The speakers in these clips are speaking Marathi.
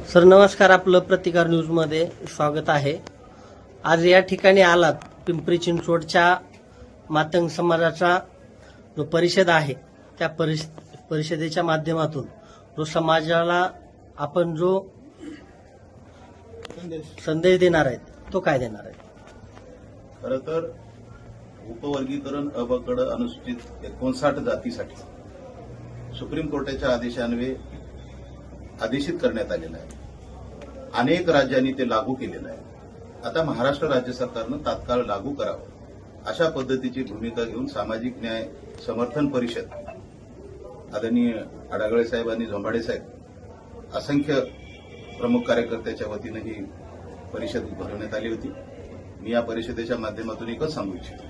सर नमस्कार, आपलं प्रतिकार न्यूजमध्ये स्वागत आहे। आज या ठिकाणी आलात पिंपरी चिंचवडच्या मातंग समाजाचा जो परिषद आहे त्या परिषदेच्या माध्यमातून जो समाजाला आपण जो संदेश देणार आहेत तो काय देणार आहे? खरं तर उपवर्गीकरण अबकड अनुसूचित 59 जातीसाठी सुप्रीम कोर्टाच्या आदेशान्वये आदेशित करण्यात आलेलं आहे। अनेक राज्यांनी ते लागू केलेलं आहे। आता महाराष्ट्र राज्य सरकारनं तात्काळ लागू करावं अशा पद्धतीची भूमिका घेऊन सामाजिक न्याय समर्थन परिषद आदरणीय अडागळे साहेब आणि झोंबाडे साहेब असंख्य प्रमुख कार्यकर्त्याच्या वतीनं ही परिषद भरवण्यात आली होती। मी या परिषदेच्या माध्यमातून एकच सांगू इच्छितो,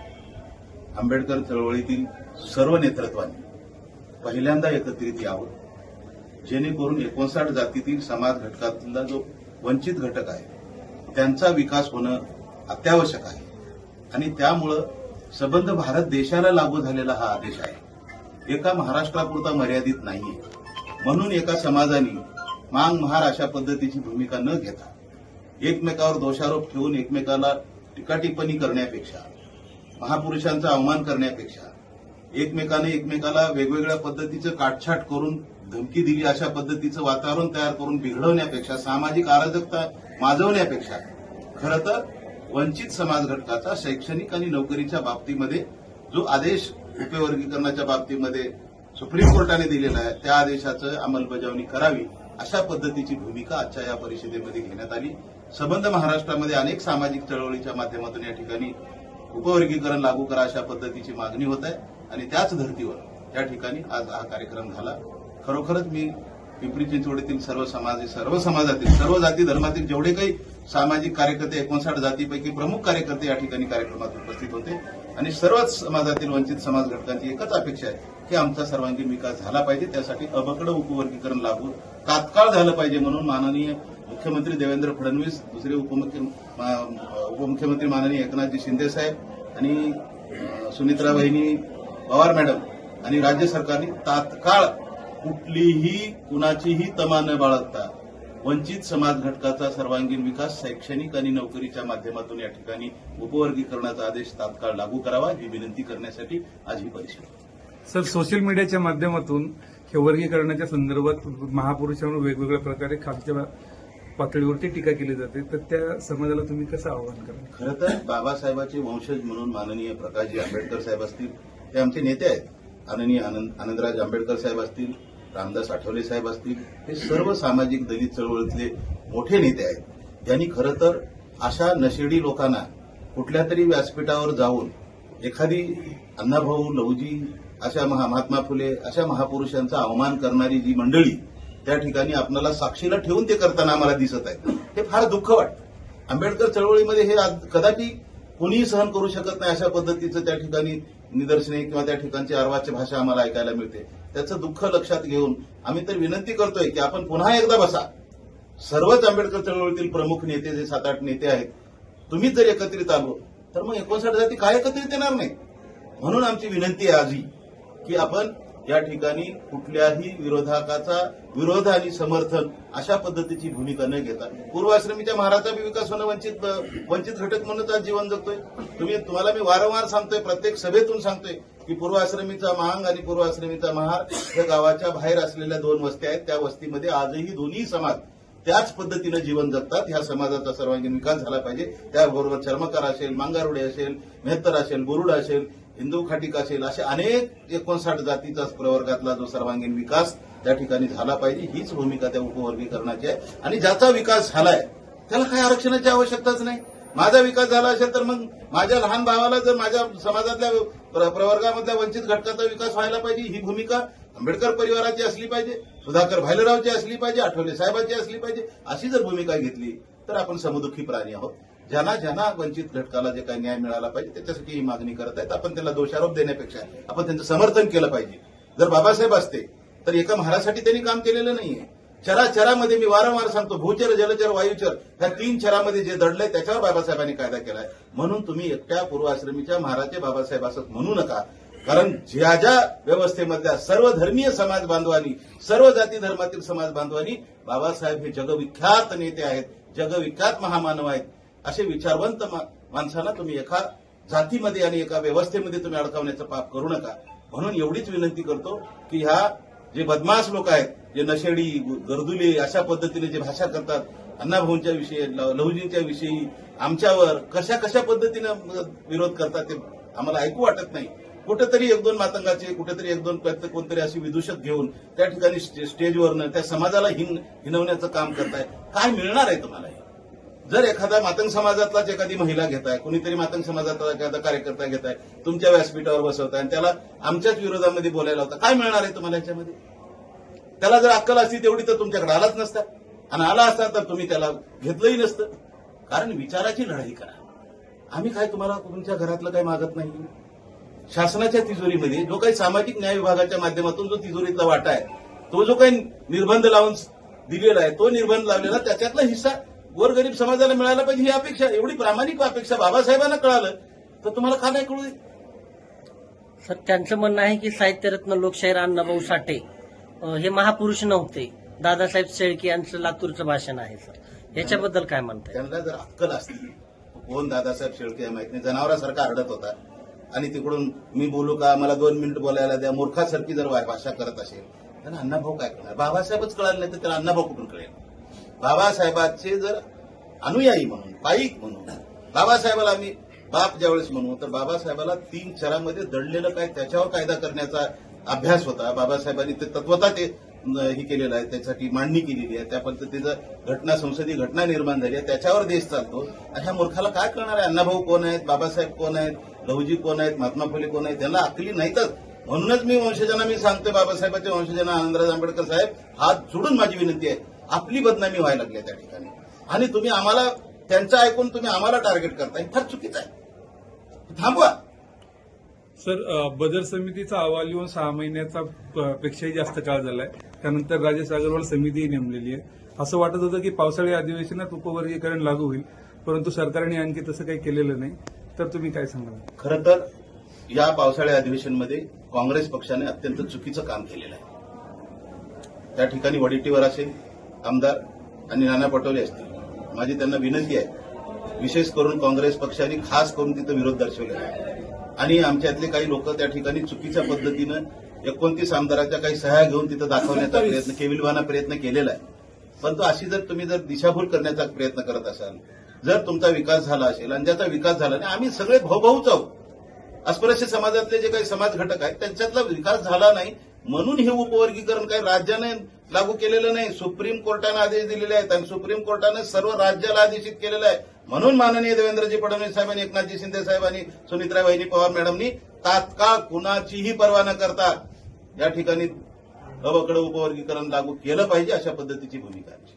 आंबेडकर चळवळीतील सर्व नेतृत्वाने पहिल्यांदा एकत्रित यावं, जेणेकरून 59 जातीतील समाज घटकातला जो वंचित घटक आहे त्यांचा विकास होणं अत्यावश्यक आहे आणि त्यामुळं सबंध भारत देशाला लागू झालेला हा आदेश आहे, एका महाराष्ट्रापुरता मर्यादित नाहीये। म्हणून एका समाजाने मांग महार अशा पद्धतीची भूमिका न घेता एकमेकावर दोषारोप ठेवून एकमेकाला टीकाटिप्पणी करण्यापेक्षा, महापुरुषांचा अवमान करण्यापेक्षा, एकमेकाला वेगवेगळ्या पद्धतीचं काटछाट करून धमकी दिली अशा पद्धतीचं वातावरण तयार करून बिघडवण्यापेक्षा, सामाजिक अराजकता माजवण्यापेक्षा खरं तर वंचित समाज घटकाचा शैक्षणिक आणि नोकरीच्या बाबतीमध्ये जो आदेश उपवर्गीकरणाच्या बाबतीमध्ये सुप्रीम कोर्टाने दिलेला आहे त्या आदेशाचं अंमलबजावणी करावी अशा पद्धतीची भूमिका आजच्या या परिषदेमध्ये घेण्यात आली। सबंध महाराष्ट्रामध्ये अनेक सामाजिक चळवळीच्या माध्यमातून या ठिकाणी उपवर्गीकरण लागू करा अशा पद्धतीची मागणी होत आहे आणि त्याच धर्तीवर त्या ठिकाणी आज हा कार्यक्रम झाला। खरोखरच मी पिंपरी चिंचवडीतील सर्व समाजातील सर्व जाती धर्मातील जेवढे काही सामाजिक कार्यकर्ते 59 जातीपैकी प्रमुख कार्यकर्ते या ठिकाणी कार्यक्रमात उपस्थित होते आणि सर्वच समाजातील वंचित समाज घटकांची एकच अपेक्षा आहे की आमचा सर्वांगीण विकास झाला पाहिजे, त्यासाठी अबकड उपवर्गीकरण लागू तात्काळ झालं पाहिजे म्हणून माननीय मुख्यमंत्री देवेंद्र फडणवीस, दुसरे उपमुख्यमंत्री माननीय एकनाथजी शिंदे साहेब आणि सुनित्रा वहिनी पवार मॅडम आणि राज्य सरकारने तात्काळ कुठलीही कुणाचीही तमा न बाळगता वंचित समाज घटकाचा सर्वांगीण विकास शैक्षणिक आणि नोकरीच्या माध्यमातून या ठिकाणी उपवर्गीकरणाचा आदेश तात्काळ लागू करावा ही विनंती करण्यासाठी आज ही परिषद। सर, सोशल मीडियाच्या माध्यमातून हे वर्गीकरणाच्या संदर्भात महापुरुषांवर वेगवेगळ्या प्रकारे खालच्या पातळीवरती टीका केली जाते, तर त्या समाजाला तुम्ही कसं आवाहन कराल? खरं तर बाबासाहेबांचे वंशज म्हणून माननीय प्रकाशजी आंबेडकर साहेब असतील, ते आमचे नेते आहेत, आदरणीय आनंदराज आंबेडकर साहेब असतील, रामदास आठवले साहेब असतील, हे सर्व सामाजिक दलित चळवळीतले मोठे नेते आहेत। यांनी खरं तर अशा नशेडी लोकांना कुठल्या तरी व्यासपीठावर जाऊन एखादी अण्णाभाऊ, लवजी, अशा महात्मा फुले अशा महापुरुषांचा अवमान करणारी जी मंडळी त्या ठिकाणी आपल्याला साक्षीला ठेवून ते करताना आम्हाला दिसत आहे, हे फार दुःख वाटतं। आंबेडकर चळवळीमध्ये हे कदापि कोणीही सहन करू शकत नाही अशा पद्धतीचं त्या ठिकाणी निदर्शने किंवा त्या ठिकाणची अर्वाच्य भाषा आम्हाला ऐकायला मिळते। त्याचं दुःख लक्षात घेऊन आम्ही तर विनंती करतोय की आपण पुन्हा एकदा बसा, सर्वच आंबेडकर चळवळीतील प्रमुख नेते जे 7-8 नेते आहेत, तुम्हीच जर एकत्रित आलो तर मग 59 जाती काय एकत्रित येणार नाही। म्हणून आमची विनंती आहे आजही की आपण या ठिकाणी कुठल्याही विरोधाकाचा विरोध आणि समर्थन अशा पद्धतीची भूमिका न घेता पूर्वाश्रमीच्या महाराचा विकास होणं वंचित घटक म्हणूनच आज जीवन जगतोय। तुम्हाला मी वारंवार सांगतोय, प्रत्येक सभेतून सांगतोय की पूर्वाश्रमीचा महांग आणि पूर्वाश्रमीचा महार या गावाच्या बाहेर असलेल्या 2 वस्त्या आहेत, त्या वस्तीमध्ये आजही दोन्ही समाज त्याच पद्धतीनं जीवन जगतात। ह्या समाजाचा सर्वांगीण विकास झाला पाहिजे। त्याबरोबर चर्मकार असेल, मांगारुडे असेल, मेहतर असेल, बुरुड असेल, हिंदू खाटीक असेल, असे अनेक 59 जातीचा प्रवर्गातला जो सर्वांगीण विकास त्या ठिकाणी झाला पाहिजे, हीच भूमिका त्या उपवर्गीकरणाची आहे। आणि ज्याचा विकास झालाय त्याला काही आरक्षणाची आवश्यकताच नाही। माझा विकास झाला असेल तर मग माझ्या लहान भावाला जर माझ्या समाजातल्या प्रवर्गामधल्या वंचित घटकाचा विकास व्हायला पाहिजे, ही भूमिका आंबेडकर परिवाराची असली पाहिजे, सुधाकर भायलेरावची असली पाहिजे, आठवले साहेबांची असली पाहिजे। अशी जर भूमिका घेतली तर आपण समदुःखी प्राणी आहोत। ज्यांना वंचित घटकाला जे काही न्याय मिळाला पाहिजे त्याच्यासाठी ही मागणी करत आहेत। आपण त्यांना दोषारोप देण्यापेक्षा आपण त्यांचं समर्थन केलं पाहिजे। जर बाबासाहेब असते तर एका महारासाठी त्यांनी काम केलेलं नाहीये। चरामध्ये मी वारंवार सांगतो, भूचर, जलचर, वायुचर ह्या 3 चरामध्ये जे दडलंय त्याच्यावर बाबासाहेबांनी कायदा केलाय। म्हणून तुम्ही एकट्या पूर्वाश्रमीच्या महाराचे बाबासाहेब असं म्हणू नका। कारण ज्या ज्या व्यवस्थेमधल्या सर्व धर्मीय समाज बांधवांनी, सर्व जाती धर्मातील समाज बांधवांनी बाबासाहेब हे जगविख्यात नेते आहेत, जगविख्यात महामानव आहेत, असे विचारवंत माणसांना तुम्ही एका जातीमध्ये आणि एका व्यवस्थेमध्ये तुम्ही अडकवण्याचं पाप करू नका. म्हणून एवढीच विनंती करतो की ह्या जे बदमाश लोक आहेत, जे नशेडी गर्दुले अशा पद्धतीने जे भाषा करतात, अण्णाभाऊंच्या विषयी, लहुजींच्या विषयी आमच्यावर कशा कशा पद्धतीनं विरोध करतात ते आम्हाला ऐकू वाटत नाही. कुठेतरी एक दोन मातंगाचे, कुठेतरी एक दोन कोणतरी अशी विदूषक घेऊन त्या ठिकाणी स्टेजवरनं त्या समाजाला हिनवण्याचं काम करताय. काय मिळणार आहे तुम्हाला? जर एखादा मातंग समाजातलाच एखादी महिला घेताय, कुणीतरी मातंग समाजातला एखादा कार्यकर्ता घेताय, तुमच्या व्यासपीठावर बसवताय आणि त्याला आमच्याच विरोधामध्ये बोलायला होता, काय मिळणार आहे तुम्हाला याच्यामध्ये? त्याला जर अक्कल असती तेवढी तर तुमच्याकडे आलाच नसता, आणि आला असता तर तुम्ही त्याला घेतलंही नसतं. कारण विचाराची लढाई करा. आम्ही काय तुम्हाला तुमच्या घरातलं काही मागत नाही. शासनाच्या तिजोरीमध्ये जो काही सामाजिक न्याय विभागाच्या माध्यमातून जो तिजोरीतला वाटा आहे, तो जो काही निर्बंध लावून दिलेला आहे, तो निर्बंध लावलेला त्याच्यातला हिस्सा गोरगरीब समाजाला मिळाला पाहिजे, ही अपेक्षा, एवढी प्रामाणिक अपेक्षा बाबासाहेबांना कळालं तर तुम्हाला का नाही कळू दे? सर, त्यांचं म्हणणं आहे की साहित्यरत्न लोकशाहीर अण्णाभाऊ साठे हे महापुरुष नव्हते. दादासाहेब शेळके यांचं लातूरचं भाषण आहे. सर, याच्याबद्दल काय म्हणताय? त्यांना जर अक्कल असती, कोण दादासाहेब शेळके हे माहित नाही, जनावरासारखा आरडत होता आणि तिकडून मी बोलू का, मला 2 मिनिटं बोलायला द्या, मूर्खासारखी जर भाषा करत असेल तर अण्णाभाऊ काय करणार? बाबासाहेबच कळालं नाही तर त्याला अण्णाभाऊ कुठून कळेल? बाबासाहेबांचे जर अनुयायी म्हणून, पाईक म्हणून बाबासाहेबाला आम्ही बाप ज्यावेळेस म्हणू, तर बाबासाहेबाला 3 चरामध्ये दडलेलं काय त्याच्यावर कायदा करण्याचा अभ्यास होता. बाबासाहेबांनी ते तत्वता ते हे केलेलं आहे, त्यासाठी मांडणी केलेली आहे, त्या पद्धतीचं संसदीय घटना निर्माण झाली आहे, त्याच्यावर देश चालतो. आणि ह्या मूर्खाला काय करणार आहे? अण्णाभाऊ कोण आहेत, बाबासाहेब कोण आहेत, लहुजी कोण आहेत, महात्मा फुले कोण आहेत, त्यांना अकली नाहीतच. म्हणूनच मी वंशजांना मी सांगते, बाबासाहेबांच्या वंशजांना आनंदराज आंबेडकर साहेब, हात जोडून माझी विनंती आहे, आपली बदनामी व्हायला लागली त्या ठिकाणी, आणि तुम्ही आम्हाला त्यांचं ऐकून तुम्ही आम्हाला टार्गेट करताय, फार चुकीचं आहे. थांबवा. सर, बदर समितीचा अहवाल येऊन 6 महिन्याचा पेक्षाही जास्त काळ झालाय. त्यानंतर राजेश अग्रवाल समितीही नेमलेली आहे. असं वाटत होतं की पावसाळी अधिवेशनात उपवर्गीकरण लागू होईल, परंतु सरकारने आणखी तसं काही केलेलं नाही. तर तुम्ही काय सांगाल? खरं तर या पावसाळी अधिवेशनमध्ये काँग्रेस पक्षाने अत्यंत चुकीचं काम केलेलं आहे. त्या ठिकाणी वडेट्टीवार असेल, आमदार आणि नाना पटोले असतील, माझी त्यांना विनंती आहे, विशेष करून काँग्रेस पक्षाने खास करून तिथं विरोध दर्शवलेला आहे. आणि आमच्यातले काही लोक त्या ठिकाणी चुकीच्या पद्धतीनं 29 आमदाराच्या काही सह्या घेऊन तिथं दाखवण्याचा प्रयत्न, केविलवाना प्रयत्न केलेला आहे. परंतु अशी जर तुम्ही दिशाभूल करण्याचा प्रयत्न करत असाल, जर तुमचा विकास झाला असेल आणि ज्याचा विकास झाला नाही, आम्ही सगळे भाऊभाऊच आहोत. अस्पृश्य समाजातले जे काही समाज घटक आहेत त्यांच्यातला विकास झाला नाही म्हणून हे उपवर्गीकरण काही राज्याने लागू केलेलं नाही, सुप्रीम कोर्टाने आदेश दिलेले आहेत आणि सुप्रीम कोर्टाने सर्व राज्याला आदेशित केलेलं आहे. म्हणून माननीय देवेंद्रजी फडणवीस साहेबांनी, एकनाथजी शिंदे साहेबांनी, सुनित्रा वहिनी पवार मॅडमनी तात्काळ कुणाचीही पर्वा न करता या ठिकाणी अवकडं उपवर्गीकरण लागू केलं पाहिजे, अशा पद्धतीची भूमिका आहे.